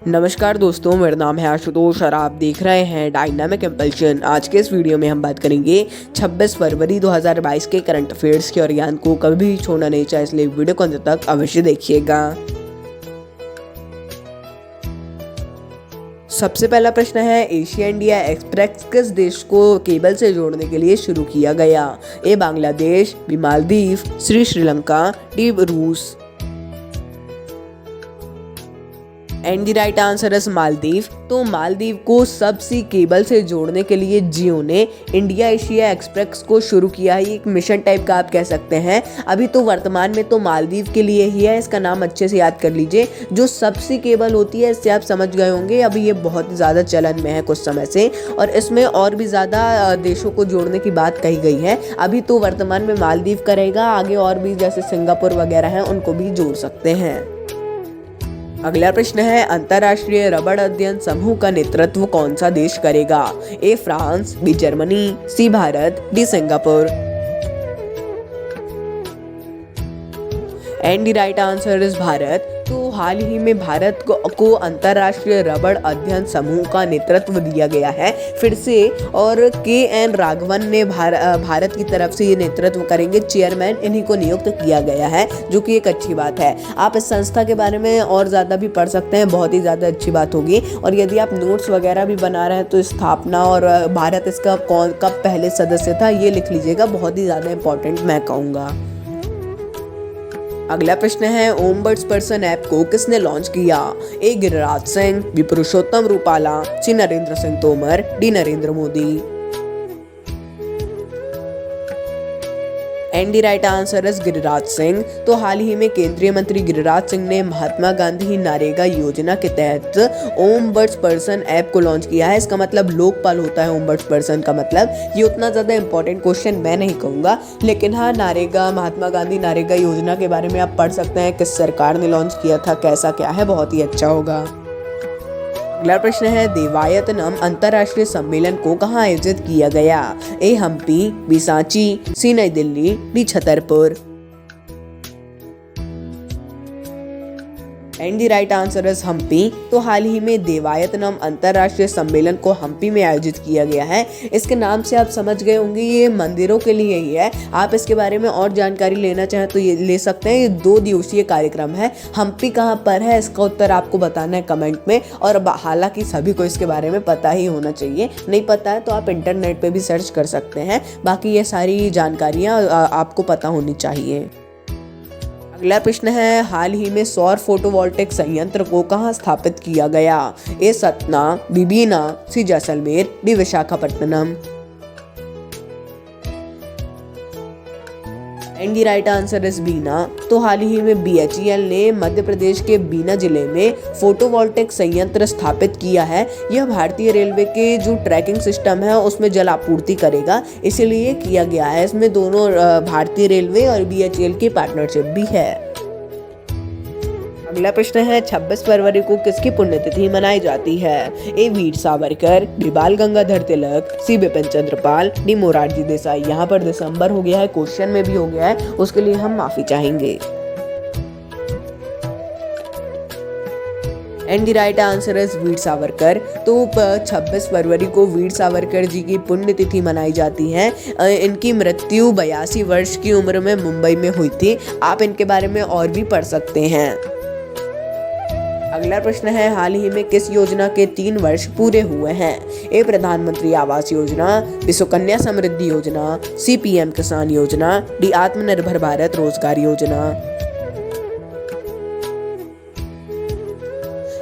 नमस्कार दोस्तों, मेरा नाम है आशुतोष और आप देख रहे हैं डायनामिक इम्पल्शन। आज के इस वीडियो में हम बात करेंगे 26 फरवरी 2022 के करंट अफेयर्स की और ज्ञान को कभी भी छोड़ना नहीं चाहिए, इसलिए वीडियो को अंत तक अवश्य देखिएगा। सबसे पहला प्रश्न है, एशिया इंडिया एक्सप्रेस किस देश को केबल से जोड़ने के लिए शुरू किया गया? ए बांग्लादेश, बी मालदीव, सी श्रीलंका, डी रूस। And the right answer is Maldives. तो मालदीव को सबसी केबल से जोड़ने के लिए जियो ने इंडिया एशिया एक्सप्रेस को शुरू किया है। एक मिशन टाइप का आप कह सकते हैं। अभी तो वर्तमान में तो मालदीव के लिए ही है, इसका नाम अच्छे से याद कर लीजिए। जो सबसी केबल होती है, इससे आप समझ गए होंगे, अभी ये बहुत ज़्यादा चलन में है कुछ समय से, और इसमें और भी ज़्यादा देशों को जोड़ने की बात कही गई है। अभी तो वर्तमान में मालदीव करेगा, आगे और भी जैसे सिंगापुर वगैरह हैं उनको भी जोड़ सकते हैं। अगला प्रश्न है, अंतर्राष्ट्रीय रबड़ अध्ययन समूह का नेतृत्व कौन सा देश करेगा? A France, B Germany, C Bharat, D Singapore. And the right answer is Bharat. तो हाल ही में भारत को अंतर्राष्ट्रीय रबड़ अध्ययन समूह का नेतृत्व दिया गया है फिर से, और के.एन. राघवन ने भारत की तरफ से ये नेतृत्व करेंगे। चेयरमैन इन्हीं को नियुक्त किया गया है, जो कि एक अच्छी बात है। आप इस संस्था के बारे में और ज़्यादा भी पढ़ सकते हैं, बहुत ही ज़्यादा अच्छी बात होगी। और यदि आप नोट्स वगैरह भी बना रहे हैं तो स्थापना और भारत इसका कब पहले सदस्य था, ये लिख लीजिएगा, बहुत ही ज़्यादा इंपॉर्टेंट मैं कहूँगा। अगला प्रश्न है, ओम बर्ड्स पर्सन ऐप को किसने लॉन्च किया? A Giriraj Singh, B Purushottam Rupala, C Narendra Singh Tomar, D Narendra Modi. And the right answer is Giriraj Singh. तो हाल ही में केंद्रीय मंत्री गिरिराज सिंह ने महात्मा गांधी नरेगा योजना के तहत ओम बर्ड्स पर्सन ऐप को लॉन्च किया है। इसका मतलब लोकपाल होता है ओम बर्ड्स पर्सन का मतलब। ये उतना ज़्यादा इंपॉर्टेंट क्वेश्चन मैं नहीं कहूँगा, लेकिन हाँ, नरेगा, महात्मा गांधी नरेगा योजना के बारे में आप पढ़ सकते हैं, किस सरकार ने लॉन्च किया था, कैसा क्या है, बहुत ही अच्छा होगा। अगला प्रश्न है, देवायतनम अंतर्राष्ट्रीय सम्मेलन को कहाँ आयोजित किया गया? A Hampi, B Sanchi, C Nai Delhi, D Chhatarpur. And the right answer is Hampi. तो हाल ही में देवायतनम अंतर्राष्ट्रीय सम्मेलन को हम्पी में आयोजित किया गया है। इसके नाम से आप समझ गए होंगे, ये मंदिरों के लिए ही है। आप इसके बारे में और जानकारी लेना चाहें तो ये ले सकते हैं। ये 2 दिवसीय कार्यक्रम है। हम्पी कहाँ पर है, इसका उत्तर आपको बताना है कमेंट में। और हालांकि सभी को इसके बारे में पता ही होना चाहिए, नहीं पता है तो आप इंटरनेट पे भी सर्च कर सकते हैं। बाकी ये सारी जानकारियाँ आपको पता होनी चाहिए। अगला प्रश्न है, हाल ही में सौर फोटोवोल्टिक संयंत्र को कहाँ स्थापित किया गया? A Satna, B Bina, C Jaisalmer, D Visakhapatnam. And the right answer is Bina. तो हाल ही में BHEL ने मध्य प्रदेश के बीना जिले में फोटोवोल्टिक संयंत्र स्थापित किया है। यह भारतीय रेलवे के जो ट्रैकिंग सिस्टम है उसमें जल आपूर्ति करेगा, इसीलिए किया गया है। इसमें दोनों भारतीय रेलवे और BHEL की पार्टनरशिप भी है। अगला प्रश्न है, 26 फरवरी को किसकी पुण्यतिथि मनाई जाती है? ए वीर सावरकर, बी बाल गंगाधर तिलक, सी बिपिन चंद्रपाल, डी मोरारजी देसाई। यहाँ पर दिसंबर हो गया है, क्वेश्चन में भी हो गया है, उसके लिए हम माफी चाहेंगे। And the right answer is Veer Savarkar. तो 26 फरवरी को वीर सावरकर जी की पुण्यतिथि मनाई जाती है। इनकी मृत्यु 82 वर्ष की उम्र में मुंबई में हुई थी। आप इनके बारे में और भी पढ़ सकते हैं। अगला प्रश्न है, हाल ही में किस योजना के 3 वर्ष पूरे हुए हैं? ए प्रधानमंत्री आवास योजना, बी सुकन्या समृद्धि योजना, सी PM किसान योजना, डी आत्मनिर्भर भारत रोजगार योजना।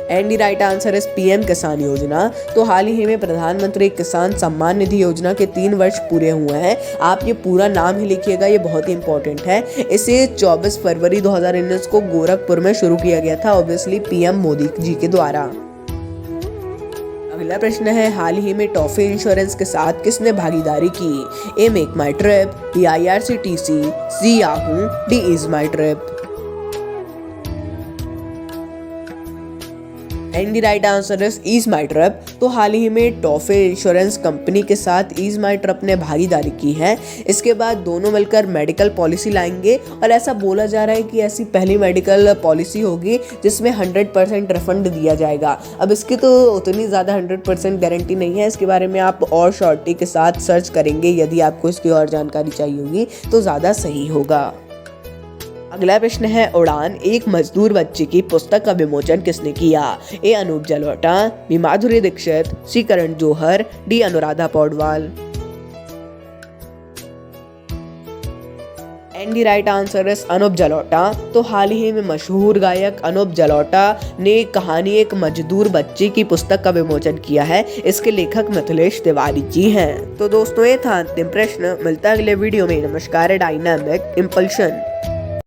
And the right answer is PM किसान योजना। तो हाल ही में प्रधानमंत्री किसान सम्मान निधि योजना के 3 वर्ष पूरे हुए हैं। आप ये पूरा नाम ही लिखिएगा, ये बहुत ही इंपॉर्टेंट है। इसे 24 फरवरी 2019 को गोरखपुर में शुरू किया गया था, ऑब्वियसली PM मोदी जी के द्वारा। अगला प्रश्न है, हाल ही में टॉफी इंश्योरेंस के साथ किसने भागीदारी की? A Make My Trip, B IRCTC, C Yahoo, D Ease My Trip. And the right answer is Ease My Trip. तो हाल ही में टॉफे इंश्योरेंस कंपनी के साथ ईज माई ट्रिप ने भागीदारी की है। इसके बाद दोनों मिलकर मेडिकल पॉलिसी लाएंगे और ऐसा बोला जा रहा है कि ऐसी पहली मेडिकल पॉलिसी होगी जिसमें 100% रिफंड दिया जाएगा। अब इसकी तो उतनी ज़्यादा 100% गारंटी नहीं है, इसके बारे में आप और शॉर्टी के साथ सर्च करेंगे यदि आपको इसकी और जानकारी चाहिए होगी तो ज़्यादा सही होगा। अगला प्रश्न है उड़ान एक मजदूर बच्चे की पुस्तक का विमोचन किसने किया? A Anup Jalota, B Madhuri Dixit, C Karan Johar, D Anuradha Paudwal. And the right answer is Anup Jalota. तो हाल ही में मशहूर गायक अनूप जलोटा ने कहानी एक मजदूर बच्चे की पुस्तक का विमोचन किया है। इसके लेखक मिथिलेश तिवारी जी हैं। तो दोस्तों ये था अंतिम प्रश्न। मिलता है अगले वीडियो में। नमस्कार। Dynamic impulsion.